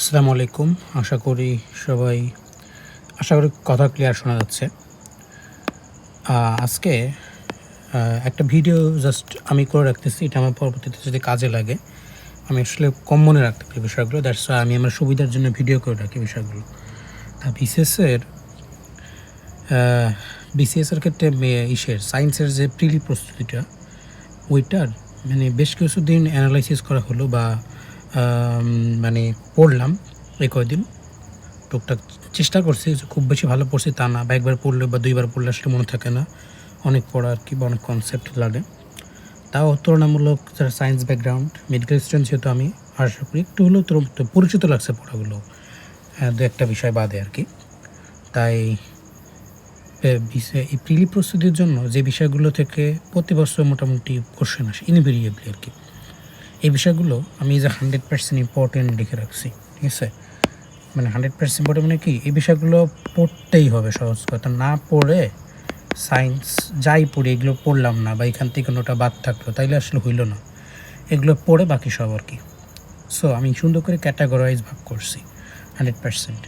আসসালামু আলাইকুম। আশা করি কথা ক্লিয়ার শোনা যাচ্ছে। আজকে একটা ভিডিও জাস্ট আমি করে রাখতেছি। এটা আমার পরবর্তীতে যদি কাজে লাগে, আমি আসলে কম মনে রাখতে পারি বিষয়গুলো। দ্যাটস ওয়াই আমি আমার সুবিধার জন্য ভিডিও করে রাখি বিষয়গুলো। তা বিসিএসের ক্ষেত্রে সায়েন্সের যে প্রিলি প্রস্তুতিটা, ওইটার মানে বেশ কিছুদিন অ্যানালাইসিস করা হলো বা মানে পড়লাম এই কয়দিন। টুকটাক চেষ্টা করছি, যে খুব বেশি ভালো পড়ছি তা না, বা একবার পড়লে বা দুইবার পড়লে আসলে মনে থাকে না, অনেক পড়া আর কি, বা অনেক কনসেপ্ট লাগে। তাও তুলনামূলক যারা সায়েন্স ব্যাকগ্রাউন্ড মেডিকেল স্টুডেন্ট, যেহেতু আমি আশা করি একটু হলেও তো পরিচিত লাগছে পড়াগুলো, দু একটা বিষয় বাদে আর কি। তাই এই প্রিলি প্রস্তুতির জন্য যে বিষয়গুলো থেকে প্রতি বছর মোটামুটি কোশ্চেন আসে ইনভেরিয়েবলি আর কি, এই বিষয়গুলো আমি যে 100% ইম্পর্টেন্ট লিখে রাখছি। ঠিক আছে, মানে 100% ইম্পর্টেন্ট মানে কি, এই বিষয়গুলো পড়তেই হবে। সহজ কথা, না পড়ে সায়েন্স যাই পড়ি এগুলো পড়লাম না, বা এখান থেকে কোনোটা বাদ থাকলো, তাইলে আসলে হইল না। এগুলো পড়ে বাকি সব আর কি। সো আমি সুন্দর করে ক্যাটাগরাইজ ভাগ করছি 100%।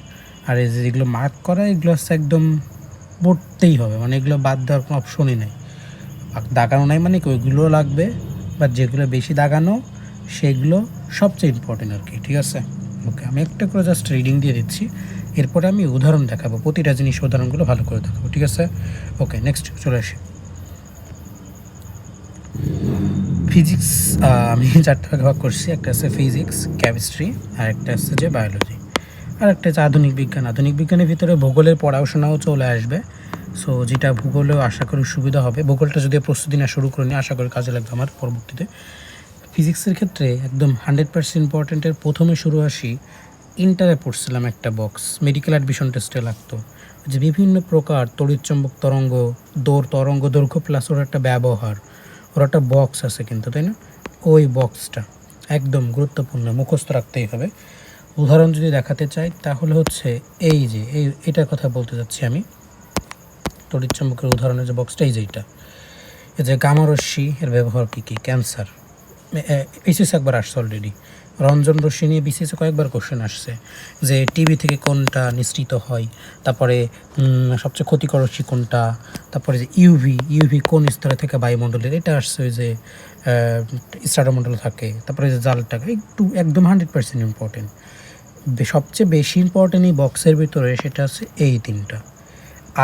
আর এই যেগুলো মার্ক করা, এগুলো হচ্ছে একদম পড়তেই হবে, মানে এগুলো বাদ দেওয়ার কোনো অপশনই নেই। দাগানো নাই মানে কি, ওইগুলো লাগবে, বা যেগুলো বেশি দাগানো সেগুলো সবচেয়ে ইম্পর্টেন্ট আর কি। ঠিক আছে, ওকে। আমি একটা করে জাস্ট রিডিং দিয়ে দিচ্ছি, এরপরে আমি উদাহরণ দেখাবো, প্রতিটা জিনিস উদাহরণগুলো ভালো করে দেখাবো। ঠিক আছে, ওকে। নেক্সট চলে আসি। ফিজিক্স আমি 4টা ভাগে ভাগ করছি। একটা আছে ফিজিক্স, কেমিস্ট্রি, আর একটা আছে যে বায়োলজি, আর একটা আছে আধুনিক বিজ্ঞান। আধুনিক বিজ্ঞানের ভিতরে ভূগোলের পড়াশোনাও চলে আসবে। সো যেটা ভূগোলেও আশা করি সুবিধা হবে। ভূগোলটা যদি প্রস্তুতি না শুরু করে নিই, আশা করি কাজে লাগবে আমার পরবর্তীতে। ফিজিক্সের ক্ষেত্রে একদম 100% ইম্পর্টেন্টের প্রথমে শুরু আসি। ইন্টারে পড়ছিলাম একটা বক্স, মেডিকেল অ্যাডমিশন টেস্টে লাগতো, যে বিভিন্ন প্রকার তড়িৎচুম্বক তরঙ্গ, তরঙ্গ দৈর্ঘ্য প্লাস ওর একটা ব্যবহার, ওর একটা বক্স আছে কিন্তু, তাই না? ওই বক্সটা একদম গুরুত্বপূর্ণ, মুখস্থ রাখতেই হবে। উদাহরণ যদি দেখাতে চাই তাহলে হচ্ছে এটার কথা বলতে যাচ্ছি আমি। তড়িৎচুম্বকের উদাহরণের যে বক্সটা, এই যে গামা রশ্মি, এর ব্যবহার কী কী, ক্যান্সার, বিসিএস একবার আসছে অলরেডি। রঞ্জন রশ্মি নিয়ে বিসিএসে কয়েকবার কোশ্চেন আসছে, যে টিভি থেকে কোনটা নিঃসৃত হয়, তারপরে সবচেয়ে ক্ষতিকর রশ্মি কোনটা, তারপরে যে ইউভি কোন স্তরে থেকে বায়ুমণ্ডলের, এটা আসছে ওই যে স্ট্রাটোমণ্ডলে থাকে, তারপরে যে জালটা একটু একদম 100% ইম্পর্টেন্ট। সবচেয়ে বেশি ইম্পর্টেন্ট এই বক্সের ভিতরে সেটা আছে এই তিনটা: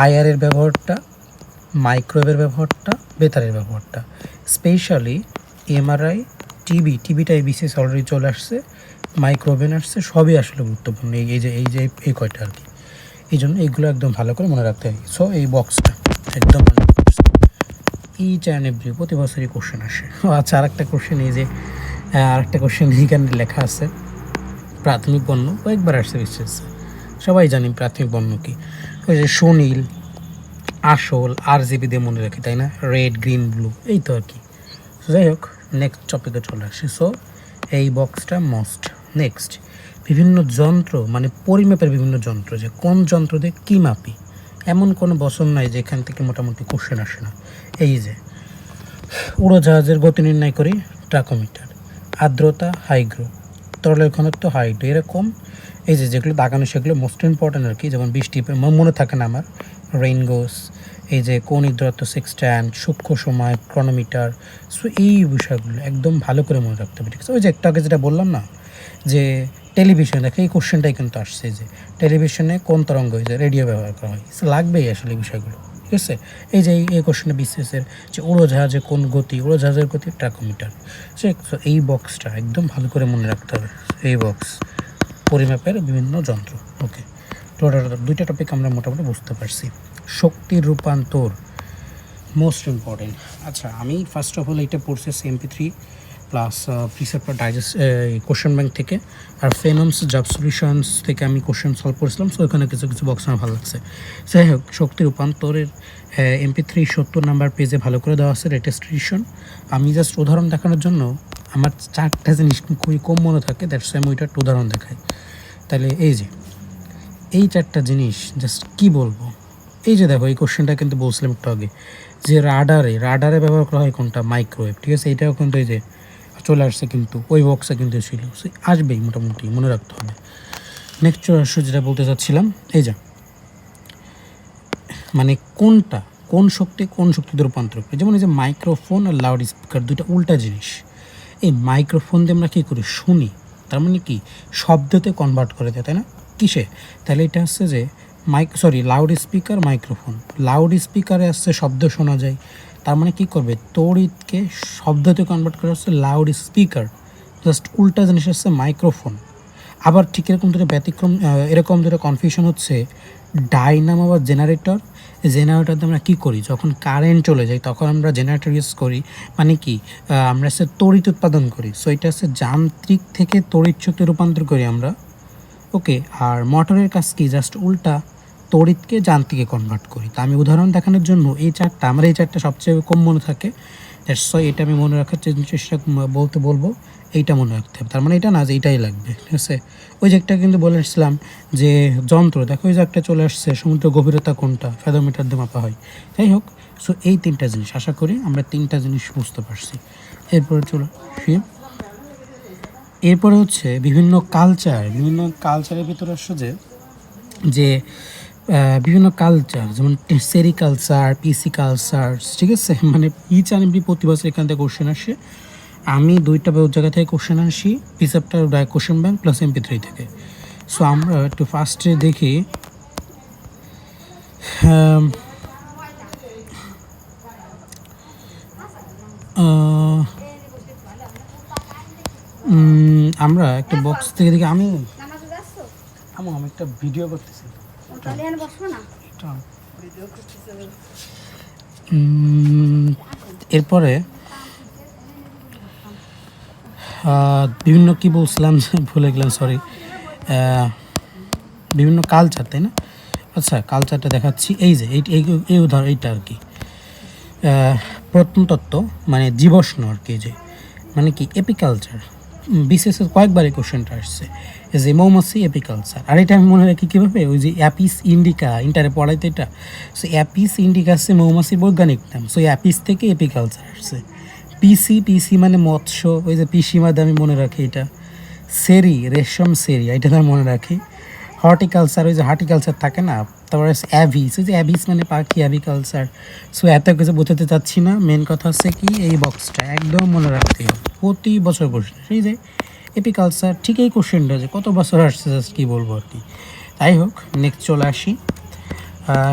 আইআরের ব্যবহারটা, মাইক্রোওয়েভের ব্যবহারটা, বেতারের ব্যবহারটা। স্পেশালি এমআরআই, টিভিটা বিসিএস অলরেডি চলে আসছে, মাইক্রোওয়েভ আসছে, সবই আসলে গুরুত্বপূর্ণ। এই কয়টা আর কি। এই জন্য এইগুলো একদম ভালো করে মনে রাখতে হয়। সো এই বক্সটা একদম ইচ অ্যান্ড এভরি প্রতি বছরই কোশ্চেন আসে। আচ্ছা, আরেকটা কোশ্চেন এইখানে লেখা আছে, প্রাথমিক বর্ণ কয়েকবার আসছে বিসিএস, সবাই জানি প্রাথমিক বর্ণ কি। ওই যে সুনীল, আসল, RGB দিয়ে মনে রাখি, তাই না? রেড, গ্রিন, ব্লু, এই তো আর কি। যাই হোক, নেক্সট টপিকে চলে আসি। সো এই বক্সটা মোস্ট। নেক্সট, বিভিন্ন যন্ত্র, মানে পরিমাপের বিভিন্ন যন্ত্র, যে কোন যন্ত্র দিয়ে কী মাপি, এমন কোনো বছর নাই যেখান থেকে মোটামুটি কোশ্চেন আসে না। এই যে উড়োজাহাজের গতি নির্ণয় করি, ট্রাকোমিটার। আর্দ্রতা, হাইগ্রো। তরলের ঘনত্ব, হাইড্রো। এরকম এই যেগুলো দাগানো সেগুলো মোস্ট ইম্পর্ট্যান্ট আর কি। যেমন বৃষ্টি মনে থাকে না আমার, রেইনগোস, এই যে কৌণিক দূরত্ব, সেক্সট্যান্ট, সূক্ষ্ম সময়, ক্রনোমিটার। সো এই বিষয়গুলো একদম ভালো করে মনে রাখতে হবে। ঠিক আছে, ওই যে একটু আগে যেটা বললাম না, যে টেলিভিশন দেখে এই কোশ্চেনটাই কিন্তু আসছে, যে টেলিভিশনে কোন তরঙ্গ, যে রেডিও ব্যবহার করা হয়। লাগবেই আসলে এই বিষয়গুলো। ঠিক আছে, এই কোশ্চেনে বিসিএসের যে উড়োজাহাজে কোন গতি, উড়োজাহাজের গতি ট্রাকোমিটার। সো এই বক্সটা একদম ভালো করে মনে রাখতে হবে। এই বক্স পরিমাপের বিভিন্ন যন্ত্র। ওকে, টোটাল 2টা টপিক আমরা মোটামুটি বুঝতে পারছি। শক্তির রূপান্তর মোস্ট ইম্পর্টেন্ট। আচ্ছা, আমি ফার্স্ট অফ অল এইটা পড়ছি MP3 plus preceptor digest question bank থেকে, আর ফেনমস জব সলিউশনস থেকে আমি কোশ্চেন সলভ করেছিলাম। সো এখানে কিছু বক্স আমার ভালো লাগছে। যাই হোক, শক্তি রূপান্তরের MP3 70 নাম্বার পেজে ভালো করে দেওয়া আছে রেটেস্ট্রিশন। আমি জাস্ট উদাহরণ দেখানোর জন্য, আমার 4টা জিনিস খুবই কম মনে থাকে, দ্যাটস আমি ওইটা একটা উদাহরণ দেখাই। তাহলে এই 4টা জিনিস জাস্ট কি বলবো। এই যে দেখো, এই কোশ্চেনটা কিন্তু বলছিলাম একটু আগে, যে রাডারে ব্যবহার করা হয় কোনটা, মাইক্রোওয়েভ। ঠিক আছে, এটাও কিন্তু এই যে চলে আসছে, কিন্তু ওই বক্সে কিন্তু ছিল, আসবেই মোটামুটি মনে রাখতে হবে। নেক্সট চলে আসো, যেটা বলতে চাচ্ছিলাম এই যে মানে কোন শক্তিতে রূপান্তর করে। যেমন এই যে মাইক্রোফোন আর লাউড স্পিকার দুইটা উল্টা জিনিস। এই মাইক্রোফোন দিয়ে আমরা কী করি, শুনি, তার মানে কি শব্দতে কনভার্ট করে দেয়, তাই না? কিসে? তাহলে এটা হচ্ছে যে লাউড স্পিকার মাইক্রোফোন, লাউড স্পিকারে আসছে শব্দ শোনা যায়, তার মানে কি করবে, তড়িৎকে শব্দতে কনভার্ট করে হচ্ছে লাউড স্পিকার। জাস্ট উল্টা জিনিস হচ্ছে মাইক্রোফোন। আবার ঠিক এরকম দুটো ব্যতিক্রম, এরকম দুটো কনফিউশন হচ্ছে ডাইনামো বা জেনারেটর। জেনারেটরতে আমরা কী করি, যখন কারেন্ট চলে যায় তখন আমরা জেনারেটর ইউজ করি, মানে কি আমরা হচ্ছে তড়িৎ উৎপাদন করি। সো এটা হচ্ছে যান্ত্রিক থেকে তড়িৎ শক্তি রূপান্তর করি আমরা। ওকে, আর মোটরের কাজ কি, জাস্ট উল্টা, তড়িৎকে যান্ত্রিকে কনভার্ট করি। তা আমি উদাহরণ দেখানোর জন্য এই চারটা সবচেয়ে কম মনে থাকে, দ্যাটস এটা আমি মনে রাখার চেষ্টা বলবো, এইটা মনে রাখতে হবে। তার মানে এটা না যে এইটাই লাগবে, ঠিক আছে। ওই যে একটা কিন্তু বলেছিলাম যে যন্ত্র, দেখো ওই যে একটা চলে আসছে, সমুদ্র গভীরতা কোনটা, ফেদোমিটার দিয়ে মাপা হয়। যাই হোক, সো এই তিনটা জিনিস, আশা করি আমরা তিনটা জিনিস বুঝতে পারছি। এরপরে চলো এরপরে হচ্ছে বিভিন্ন কালচারের ভিতরে আসছে যে বিভিন্ন কালচার, যেমন সেরিকালচার, পিসি কালচার, ঠিক আছে। মানে ইচ অ্যান্ড এভরি প্রতি বছর এখান থেকে কোশ্চেন আসে। আমি দুইটা জায়গা থেকে কোশ্চেন আসি, পিসেপ্টার কোশ্চেন ব্যাংক প্লাস MP3 থেকে। সো আমরা একটু ফার্স্টে দেখি, আমরা একটা বক্স থেকে দেখি, আমি একটা ভিডিও করতেছি। এরপরে বিভিন্ন কি বলছিলাম ভুলে গেলাম, সরি, বিভিন্ন কালচার, তাই না? আচ্ছা, কালচারটা দেখাচ্ছি। এই যে এই উদাহরণ, এইটা আর কি প্রত্নতত্ত্ব, মানে জীবাশ্ম আর কি, যে মানে কি এপিকালচার। বিশেষ কয়েকবার এই কোশ্চেনটা আসছে যে মৌমাছি এপিকালচার। আর এটা আমি মনে রাখি কীভাবে, ওই যে অ্যাপিস ইন্ডিকা, ইন্টারে পড়াইতে এটা। সো অ্যাপিস ইন্ডিকা হচ্ছে মৌমাছির বৈজ্ঞানিক নাম। সো অ্যাপিস থেকে এপিকালচার আসছে। পিসি মানে মৎস্য, ওই যে পিসিমাদে আমি মনে রাখি এটা। রেশম সেরি, এটা আমি মনে রাখি। হর্টিকালচার, ওই যে হর্টিকালচার থাকে না। তারপরে অ্যাভিস, ওই যে অ্যাভিস মানে পাখি, অ্যাভিকালচার। সো এত কিছু বোঝাতে চাচ্ছি না, মেন কথা হচ্ছে কি এই বক্সটা একদম মনে রাখতে হবে, প্রতি বছর কোশ্চেন। সেই যে এপিকালচার, ঠিক এই কোশ্চেনটা যে কত বছর আসছে, জাস্ট কী বলবো আর কি। তাই হোক, নেক্সট চলে আসি।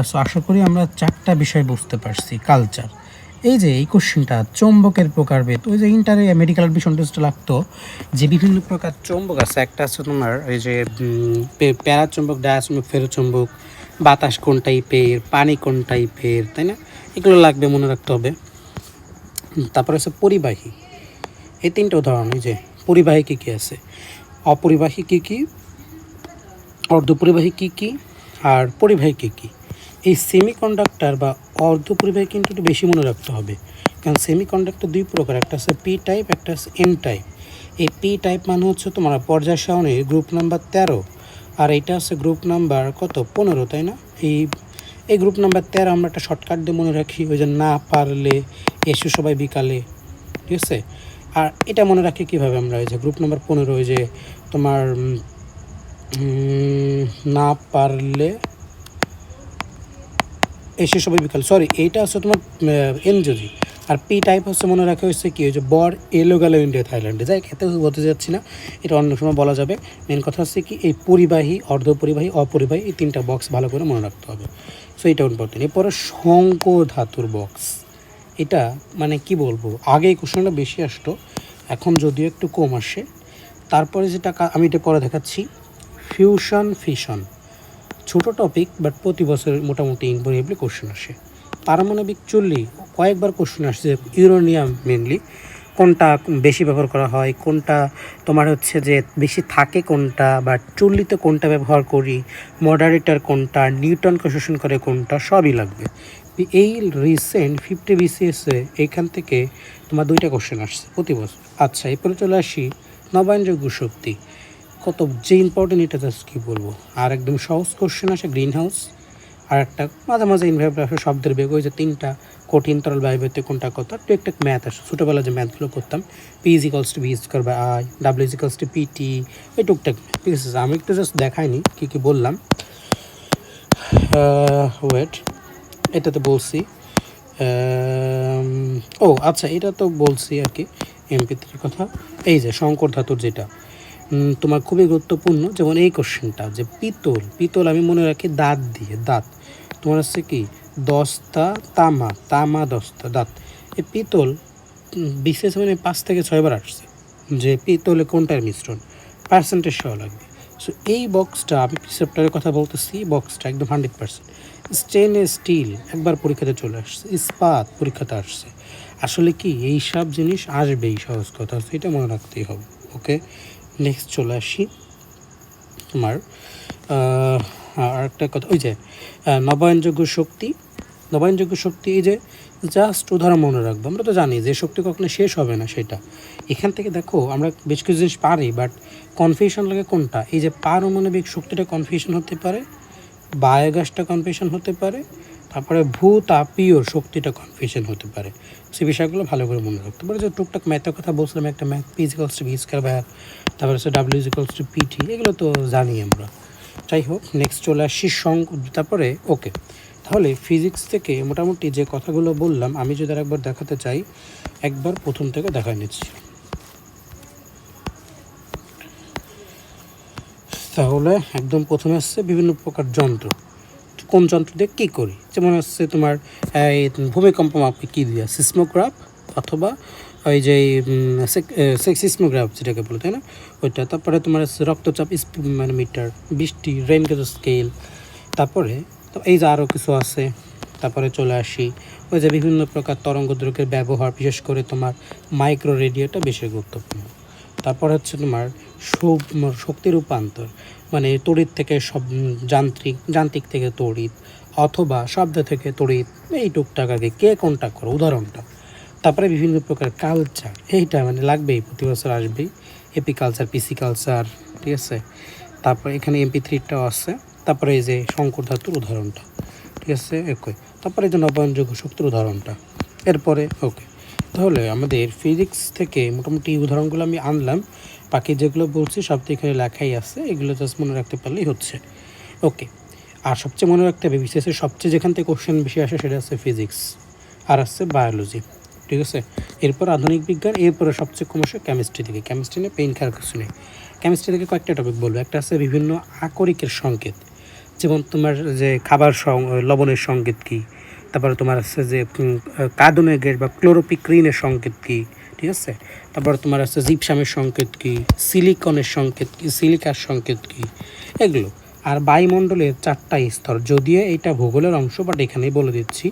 সো আশা করি আমরা চারটা বিষয় বুঝতে পারছি। কালচার, এই যে এই কোশ্চেনটা চৌম্বকের প্রকারভেদ, ওই যে ইন্টারে মেডিকেল অ্যাডমিশন টেস্টে লাগতো যে বিভিন্ন প্রকার চৌম্বক আছে। একটা আছে তোমার এই যে প্যারাচুম্বক, ডায়াচুম্বক, ফেরোচুম্বক, বাতাস কোন টাইপের, পানি কোন টাইপের, তাই না? এগুলো লাগবে, মনে রাখতে হবে। তারপরে হচ্ছে পরিবাহী, এই তিনটা উদাহরণ। এই যে পরিবাহী কী কী আছে, অপরিবাহী কী কী, অর্ধপরিবাহী কী কী, আর পরিবাহী কী কী। এই সেমিকন্ডাক্টর বা অর্ধপরিবাহী কিন্তু একটু বেশি মনে রাখতে হবে, কারণ সেমিকন্ডাক্টর দুই প্রকার, একটা আছে পি টাইপ, একটা আছে এন টাইপ। এই পি টাইপ মানে হচ্ছে তোমার পর্যায় সারণীর গ্রুপ নাম্বার 13, আর এইটা আছে গ্রুপ নাম্বার কত, 15, তাই না? এই গ্রুপ নাম্বার 13 আমরা একটা শর্টকাট দিয়ে মনে রাখি, ওই যে না পারলে এসো সবাই বিকালে, ঠিক আছে। আর এটা মনে রাখি কীভাবে আমরা, ওই যে গ্রুপ নাম্বার 15, ওই যে তোমার না পারলে এসে সবাই বিকাল, সরি, এইটা হচ্ছে তোমার এনজোজি। আর পি টাইপ হচ্ছে মনে রাখা হচ্ছে কি, ওই যে বর এলো গেল ইন্ডিয়া থাইল্যান্ডে, যাই এত বলতে যাচ্ছি না, এটা অন্য সময় বলা যাবে। মেন কথা হচ্ছে কি, এই পরিবাহী, অর্ধপরিবাহী, অপরিবাহী, এই তিনটা বক্স ভালো করে মনে রাখতে হবে। সো এটা ইম্পর্টেন্ট। এরপরে শঙ্কর ধাতুর বক্স, এটা মানে কি বলবো, আগে এই কোশ্চেনটা বেশি আসতো, এখন যদিও একটু কম আসে। তারপরে যেটা আমি এটা পরে দেখাচ্ছি, ফিশন, ছোটো টপিক, বাট প্রতি বছর মোটামুটি ইনভেরিয়েবলি কোশ্চেন আসে। পারমাণবিক চুল্লি কয়েকবার কোশ্চেন আসছে, ইউরেনিয়াম মেনলি, কোনটা বেশি ব্যবহার করা হয়, কোনটা তোমার হচ্ছে যে বেশি থাকে কোনটা, বা চুল্লিতে কোনটা ব্যবহার করি, মডারেটর কোনটা, নিউটনকে শোষণ করে কোনটা, সবই লাগবে। এই রিসেন্ট 50 BCS-এ এইখান থেকে তোমার 2টা কোশ্চেন আসছে প্রতি বছর। আচ্ছা, এরপরে চলে আসি নবায়নযোগ্য শক্তি, কত যে ইম্পর্টেন্ট, এটা জাস্ট কী বলবো। আর একদম সহজ কোশ্চেন আসে গ্রিন হাউস, আর একটা মাঝে মাঝে ইনভার্টার আসে শব্দের বেগ, ওই যে 3টা কঠিন তরল বায়ুতে কোনটা কত একটু ম্যাথ আসে ছোটোবেলা যে ম্যাথগুলো করতাম, P is equals to V square by I, W is equals to PT, ওই টুকটাক। ঠিক আছে, আমি একটু জাস্ট দেখাইনি কী কী বললাম। ওয়েট, এটাতে বলছি ও আচ্ছা, এটা তো বলছি আর কি MP3 কথা। এই যে শঙ্কর ধাতুর যেটা তোমার খুবই গুরুত্বপূর্ণ, যেমন এই কোশ্চেনটা যে পিতল, পিতল আমি মনে রাখি দাঁত দিয়ে, দাঁত তোমার হচ্ছে কি দস্তা, তামা, তামা দস্তা, দাঁত। এই পিতল বিশেষ মানে 5 থেকে 6 বার আসছে যে পিতলে কোনটার মিশ্রণ, পার্সেন্টেজ সহ লাগবে। সো এই বক্সটা আমি প্রিসেপ্টারের কথা বলতেছি, বক্সটা একদম 100%। স্টেনলেস স্টিল একবার পরীক্ষাতে চলে আসছে, ইস্পাত পরীক্ষাতে আসছে। আসলে কি এই সব জিনিস আসবেই, সহজ কথা, এটা মনে রাখতেই হবে। ওকে, নেক্সট চলে আসি তোমার আর একটা কথা, ওই যে নবায়নযোগ্য শক্তি। নবায়নযোগ্য শক্তি এই যে জাস্ট উদাহরণ মনে রাখবো, আমরা তো জানি যে শক্তি কখনো শেষ হবে না সেটা। এখান থেকে দেখো আমরা বেশ কিছু জিনিস পারি, বাট কনফিউশন লাগে কোনটা, এই যে পারমাণবিক শক্তিটা কনফিউশন হতে পারে, বায়োগ্যাসটা কনফিউশন হতে পারে, তারপরে ভূতাপীয় শক্তিটা কনফিউশন হতে পারে। সে বিষয়গুলো ভালো করে মনে রাখতে পারে। যে টুকটাক ম্যাথের কথা বলছিলাম, একটা math P is equals to V square by R, তারপরে হচ্ছে W is equals to P, এগুলো তো জানি আমরা। যাই হোক, নেক্সট চলে আসি তারপরে ওকে। তাহলে ফিজিক্স থেকে মোটামুটি যে কথাগুলো বললাম, আমি যদি একবার দেখাতে চাই, একবার প্রথম থেকে দেখায় নিচ্ছি। তাহলে একদম প্রথমে আসছে বিভিন্ন প্রকার যন্ত্র, কোন যন্ত্র দিয়ে কী করি, যেমন হচ্ছে তোমার এই ভূমিকম্প মাপে কী দিয়ে, সিসমোগ্রাফ, অথবা ওই যে সিসমোগ্রাফ যেটাকে বলে, তাই না, ওইটা। তারপরে তোমার হচ্ছে রক্তচাপ মানে মিটার, বৃষ্টি রেইন গেজ স্কেল, তারপরে তো এই যে আরও কিছু আছে। তারপরে চলে আসি ওই যে বিভিন্ন প্রকার তরঙ্গদৈর্ঘ্যের ব্যবহার, বিশেষ করে তোমার মাইক্রো রেডিওটা বেশি গুরুত্বপূর্ণ। তারপর হচ্ছে তোমার শক্তি রূপান্তর, মানে তড়িৎ থেকে সব যান্ত্রিক থেকে তড়িৎ, অথবা শব্দ থেকে তড়িৎ, এই টুকটাক আগে কে কোনটা করো উদাহরণটা। তারপরে বিভিন্ন প্রকার কালচার, এইটা মানে লাগবেই, প্রতি বছর আসবেই, এপি কালচার, পিসি কালচার, ঠিক আছে। তারপরে এখানে MP3টাও আছে। তারপরে এই যে শঙ্কর ধাতুর উদাহরণটা, ঠিক আছে, একই। তারপরে এই যে নবায়নযোগ্য শক্তির উদাহরণটা, এরপরে ওকে। তাহলে আমাদের ফিজিক্স থেকে মোটামুটি উদাহরণগুলো আমি আনলাম, বাকি যেগুলো বলছি সব তো এখানে লেখাই আছে, এগুলো জাস্ট মনে রাখতে পারলেই হচ্ছে। ওকে, আর সবচেয়ে মনে রাখতে হবে বিশেষের সবচেয়ে যেখান থেকে কোশ্চেন বেশি আসে সেটা হচ্ছে ফিজিক্স, আর আসছে বায়োলজি, ঠিক আছে। এরপর আধুনিক বিজ্ঞান, এরপরে সবচেয়ে কম আসে কেমিস্ট্রি থেকে। কেমিস্ট্রি নিয়ে পেইন খাওয়ার কিছু নেই। কেমিস্ট্রি থেকে কয়েকটা টপিক বলবো। একটা আছে বিভিন্ন আকরিকের সংকেত, যেমন তোমার যে খাবার লবণের সংকেত কী, তারপরে তোমার আছে যে কার্বনের গ্যাস বা ক্লোরোপিক্রিনের সংকেত কী, ঠিক আছে। তারপরে তোমার আছে জিপসামের সংকেত কী, সিলিকনের সংকেত কী, সিলিকার সংকেত কী, এগুলো। আর বায়ুমণ্ডলের 4টা স্তর, যদিও এইটা ভূগোলের অংশ, বাট এখানেই বলে দিচ্ছি।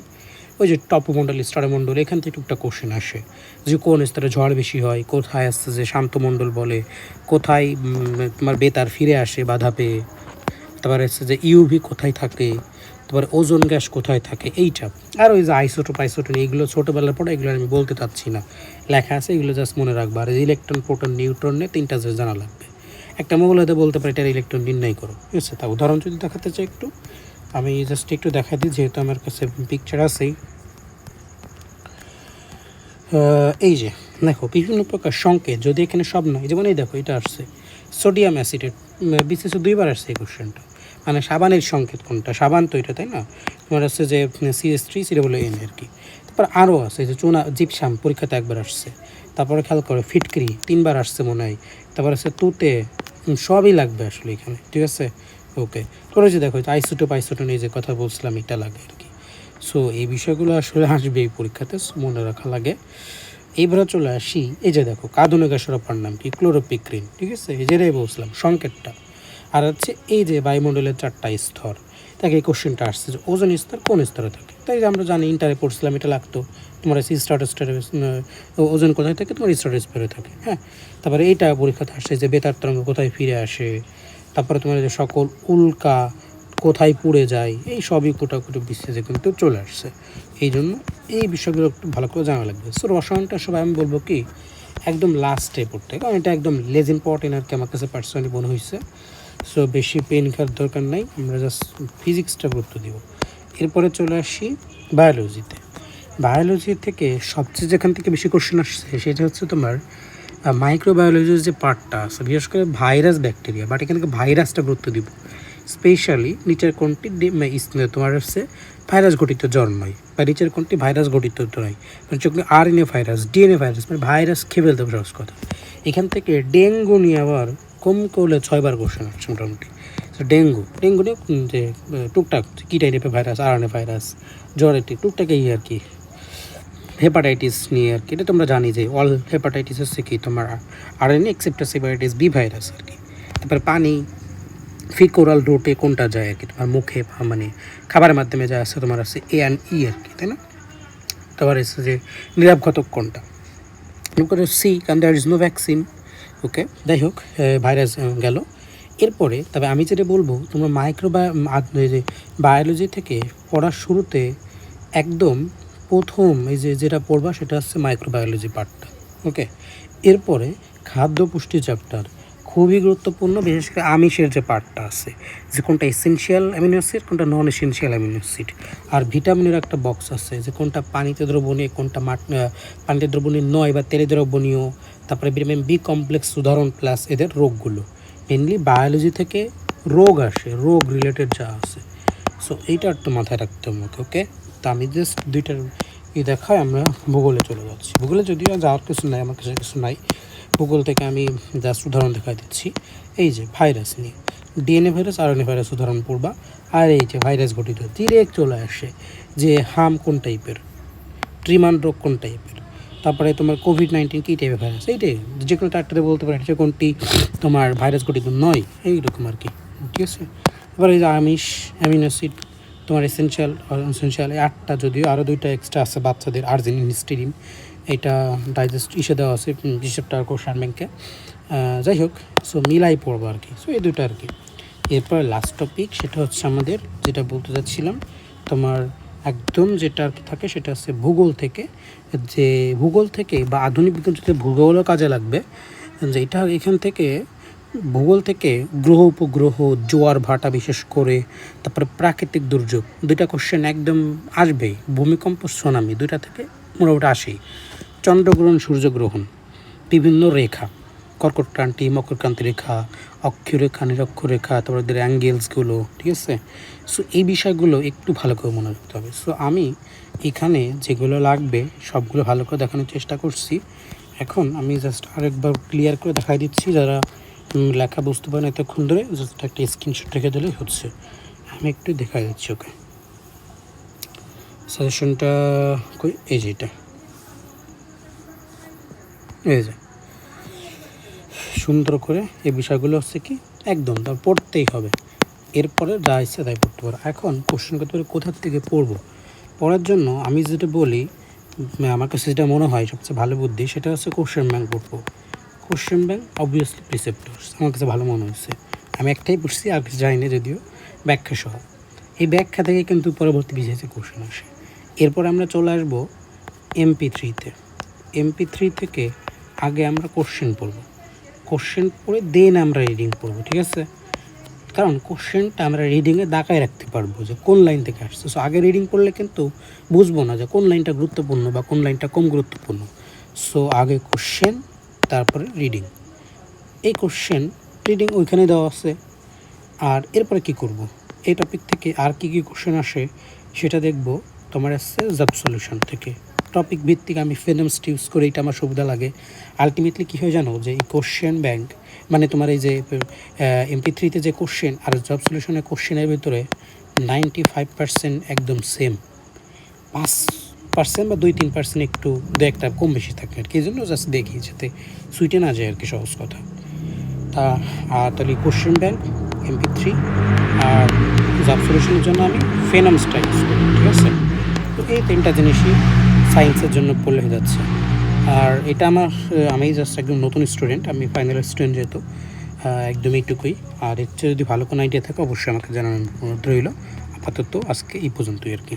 ওই যে টপমণ্ডল, স্তরমণ্ডল, এখান থেকে টুকটা কোশ্চেন আসে যে কোন স্তরে ঝড় বেশি হয়, কোথায় আসছে যে শান্তমণ্ডল বলে, কোথায় তোমার বেতার ফিরে আসে বাধা পেয়ে, তারপরে হচ্ছে যে ইউভি কোথায় থাকে, তারপরে ওজোন গ্যাস কোথায় থাকে, এইটা। আর ওই যে আইসোটোপ এইগুলো ছোটোবেলার পরে, এগুলো আমি বলতে চাচ্ছি না, লেখা আছে, এগুলো জাস্ট মনে রাখবা। আর ইলেকট্রন, প্রোটন, নিউট্রন নিয়ে 3টা জিনিস জানা লাগবে। একটা মোবাইল হয়তো বলতে পারে এটার ইলেকট্রন নির্ণয় করো, ঠিক আছে। তা উদাহরণ যদি দেখাতে চাই একটু, আমি জাস্ট একটু দেখা দিই, যেহেতু আমার কাছে পিকচার আছেই। এই যে দেখো বিভিন্ন প্রকার সংকেত, যদি এখানে সব নয়, যেমন এই দেখো এটা আসছে সোডিয়াম অ্যাসিডেট, বিশেষ 2বার আসছে এই কোশ্চেনটা। মানে সাবানের সংকেত কোনটা, সাবান তো এটা, তাই না। তোমার আসছে যে CH3 COON আর কি। তারপর আরও আছে যে চুনা, জিপসাম পরীক্ষাতে একবার আসছে। তারপরে খেয়াল করো ফিটকিরি 3বার আসছে মনে হয়। তারপর আছে তুতে, সবই লাগবে আসলে এখানে, ঠিক আছে। ওকে, তোরা যে দেখো আইসোটোপ, এই যে কথা বলছিলাম, এটা লাগে আর কি। সো এই বিষয়গুলো আসলে আসবে এই পরীক্ষাতে, মনে রাখা লাগে। এইবারে চলে আসি, এই যে দেখো কাঁদুনে গ্যাসের অপর নাম কি, ক্লোরোপিক্রিন, ঠিক আছে, এই যেটাই বলছিলাম সংকেতটা। আর হচ্ছে এই যে বায়ুমণ্ডলের 4টা স্তর, তাকে এই কোশ্চেনটা আসছে যে ওজোন স্তর কোন স্তরে থাকে। তাই যে আমরা জানি, ইন্টারে পড়ছিলাম, এটা লাগতো তোমার স্ট্রাটোস্ফিয়ারে, ওজোন কোথায় থাকে, তোমার স্ট্রাটোস্ফিয়ারে থাকে, হ্যাঁ। তারপরে এইটা পরীক্ষাতে আসছে যে বেতার তরঙ্গ কোথায় ফিরে আসে, তারপরে তোমার যে সকল উল্কা কোথায় পুড়ে যায়, এই সবই কোটাকুটি বিশেষে কিন্তু চলে আসছে। এই জন্য এই বিষয়গুলো একটু ভালো করে জানা লাগবে। সো রসায়নটা সবাই আমি বলবো কি একদম লাস্টে পড়তে, কারণ এটা একদম লেজ ইম্পর্টেন্ট আর কি, আমার কাছে পার্সোনালি মনে হয়েছে। সো বেশি পেন খাওয়ার দরকার নাই, আমরা জাস্ট ফিজিক্সটা গুরুত্ব দিব। এরপরে চলে আসি বায়োলজিতে। বায়োলজি থেকে সবচেয়ে যেখান থেকে বেশি কোশ্চেন আসছে সেটা হচ্ছে তোমার মাইক্রোবায়োলজির যে পার্টটা আছে, বিশেষ করে ভাইরাস ব্যাকটেরিয়া, বাট এখানে ভাইরাসটা গুরুত্ব দিব স্পেশালি। নিচের কোনটি তোমার হচ্ছে ভাইরাস ঘটিত জ্বর নয়, বা নিচের কোনটি ভাইরাস ঘটিত নয়, মানে যেগুলো RNA ভাইরাস, DNA ভাইরাস, মানে ভাইরাস খেয়ে ফেলতে হবে সহজ কথা। এখান থেকে ডেঙ্গু নিয়ে আবার কম করলে 6বার কোশ্চেন আসছে মোটামুটি। তো ডেঙ্গু নিয়ে যে টুকটাক কী টাইপের ভাইরাস, RNA ভাইরাস, জ্বর, একটি টুকটাক এই আর কি। হেপাটাইটিস নিয়ে আর কি, এটা তোমরা জানি যে অল হেপাটাইটিস হচ্ছে কি তোমার RNA এক্সেপ্টাস হেপাটাইটিস বি ভাইরাস আর কি। তারপরে পানি ফিকোরাল রুটে কোনটা যায় আর কি, তোমার মুখে মানে খাবারের মাধ্যমে যা আছে তোমার আছে A&E আর কি, তাই না? তারপর হচ্ছে যে নিরাপঘাতক কোনটা, করে সি, কারণ দেয়ার ইজ নো ভ্যাকসিন। ওকে, যাই হোক, ভাইরাস গেল। এরপরে তবে আমি যেটা বলবো, তোমরা বায়োলজি থেকে পড়ার শুরুতে একদম প্রথম এই যেটা পড়বা সেটা হচ্ছে মাইক্রোবায়োলজি পার্টটা। ওকে, এরপরে খাদ্য পুষ্টি চ্যাপ্টার খুবই গুরুত্বপূর্ণ, বিশেষ করে আমিষের যে পার্টটা আছে, যে কোনটা এসেনশিয়াল অ্যামিনো অ্যাসিড, কোনটা নন এসেনশিয়াল অ্যামিনো অ্যাসিড, আর ভিটামিনের একটা বক্স আছে যে কোনটা পানিতে দ্রবণীয়, কোনটা পানিতে দ্রবণীয় নয় বা তেলে দ্রবণীয়। তারপরে ভিটামিন বি কমপ্লেক্স উদাহরণ প্লাস এদের রোগগুলো। মেনলি বায়োলজি থেকে রোগ আসে, রোগ রিলেটেড যা আছে। সো এইটা একটু মাথায় রাখতে হবে। ওকে, তো আমি জাস্ট দুইটার দেখায় আমরা ভূগোলে চলে যাচ্ছি। ভূগোলে যদিও যাওয়ার কিছু নাই, আমার কাছে কিছু নাই। ভূগোল থেকে আমি জাস্ট উদাহরণ দেখা দিচ্ছি। এই যে ভাইরাস নিয়ে DNA ভাইরাস, RNA ভাইরাস উদাহরণ পড়বা। আর এই যে ভাইরাস ঘটিত ডিরেক্ট চলে আসে যে কোন টাইপের, ট্রিমান রোগ কোন টাইপের, তারপরে তোমার COVID-19 কী টাইপের ভাইরাস, এইটাই যে কোনো চারটাতে বলতে পারে যে কোনটি তোমার ভাইরাস ঘটিত নয়, এইরকম আর কি। ঠিক আছে, এবার এই যে আমিষ, অ্যামিনো অ্যাসিড, তোমার এসেনশিয়াল এই 8টা, যদিও আরও 2টা এক্সট্রা আছে বাচ্চাদের, আর্জিনিন, হিস্টিডিন, এটা ডাইজেস্ট দেওয়া আছে হিসেবটা কোশ্চেন ব্যাংকে। যাই হোক, সো মিলাই পড়বো আর কি। সো এই দুটো আর কি। এরপর লাস্ট টপিক সেটা হচ্ছে আমাদের যেটা বলতে চাচ্ছিলাম, তোমার একদম যেটা আর কি থাকে সেটা হচ্ছে ভূগোল থেকে বা আধুনিক বিজ্ঞান যদি ভূগোলও কাজে লাগবে, যে এটা এখান থেকে ভূগোল থেকে গ্রহ উপগ্রহ, জোয়ার ভাটা বিশেষ করে, তারপরে প্রাকৃতিক দুর্যোগ, 2টা কোশ্চেন একদম আসবেই। ভূমিকম্প, সুনামি, 2টা থেকে মোটামুটি আসেই। চন্দ্রগ্রহণ, সূর্যগ্রহণ, বিভিন্ন রেখা, কর্কটক্রান্তি, মকরক্রান্তি রেখা, অক্ষরেখা, নিরক্ষরেখা, তারপর ওদের অ্যাঙ্গেলসগুলো, ঠিক আছে? সো এই বিষয়গুলো একটু ভালো করে মনে রাখতে হবে। সো আমি এখানে যেগুলো লাগবে সবগুলো ভালো করে দেখানোর চেষ্টা করছি। এখন আমি জাস্ট আরেকবার ক্লিয়ার করে দেখাই দিচ্ছি, যারা লেখা বুঝতে পারেন এতক্ষণ ধরে, জাস্ট একটা স্ক্রিনশট রেখে দিলেই হচ্ছে। আমি একটু দেখাই দিচ্ছি। ওকে, সাজেশনটা এই যে এটা, এই যে সুন্দর করে এই বিষয়গুলো হচ্ছে কি একদম তার পড়তেই হবে। এরপরে যা ইচ্ছে তাই পড়তে পারো। এখন কোশ্চেন করতে পারে কোথার থেকে পড়বো, পড়ার জন্য আমি যেটা বলি, আমার কাছে যেটা মনে হয় সবচেয়ে ভালো বুদ্ধি, সেটা হচ্ছে কোশ্চেন ব্যাংক পড়বো। কোশ্চেন ব্যাংক অবভিয়াসলি প্রিসেপ্টর্স আমার কাছে ভালো মনে হয়েছে। আমি একটাই পড়ছি, আর কিছু জানি না, যদিও ব্যাখ্যা সহ। এই ব্যাখ্যা থেকে কিন্তু পরবর্তী বিশেষে কোশ্চেন আসে। এরপর আমরা চলে আসবো MP3-তে। MP3 থেকে আগে আমরা কোশ্চেন পড়বো, কোশ্চেন পড়ে দেন আমরা রিডিং পড়বো, ঠিক আছে? কারণ কোশ্চেনটা আমরা রিডিংয়ে দাগায় রাখতে পারবো যে কোন লাইন থেকে আসছে। সো আগে রিডিং পড়লে কিন্তু বুঝবো না যে কোন লাইনটা গুরুত্বপূর্ণ বা কোন লাইনটা কম গুরুত্বপূর্ণ। সো আগে কোশ্চেন, তারপরে রিডিং। এই কোশ্চেন রিডিং ওইখানে দেওয়া আছে। আর এরপরে কি করব, এই টপিক থেকে আর কি কোশ্চেন আসে সেটা দেখব তোমার আসছে জাব সলিউশন থেকে। টপিক ভিত্তিক আমি ফেনমস ইউজ করে, এটা আমার সুবিধা লাগে। আলটিমেটলি কী হয় জানো, যে এই কোশ্চেন ব্যাংক মানে তোমার এই যে MP3-তে যে কোশ্চেন আর জব সলিউশনের কোশ্চেনের ভিতরে 95% একদম সেম, 5% বা 2-3% একটু একটা কম বেশি থাকে আর কি। এই জন্য জাস্ট দেখি যাতে সুইটে না যায় আর কি, সহজ কথা। তাহলে কোশ্চেন ব্যাংক, MP3 আর জব সলিউশনের জন্য আমি ফেনমসটা ইউজ করি, ঠিক আছে? তো এই 3টা জিনিসই সায়েন্সের জন্য পড়লে হয়ে যাচ্ছে। আর এটা আমি জাস্ট একদম নতুন স্টুডেন্ট, আমি ফাইনাল স্টুডেন্ট যেহেতু, একদম এইটুকুই। আর এর চেয়ে যদি ভালো কোনো আইডিয়া থাকে অবশ্যই আমাকে জানানোর অনুরোধ রইল। আপাতত আজকে এই পর্যন্তই আর কি।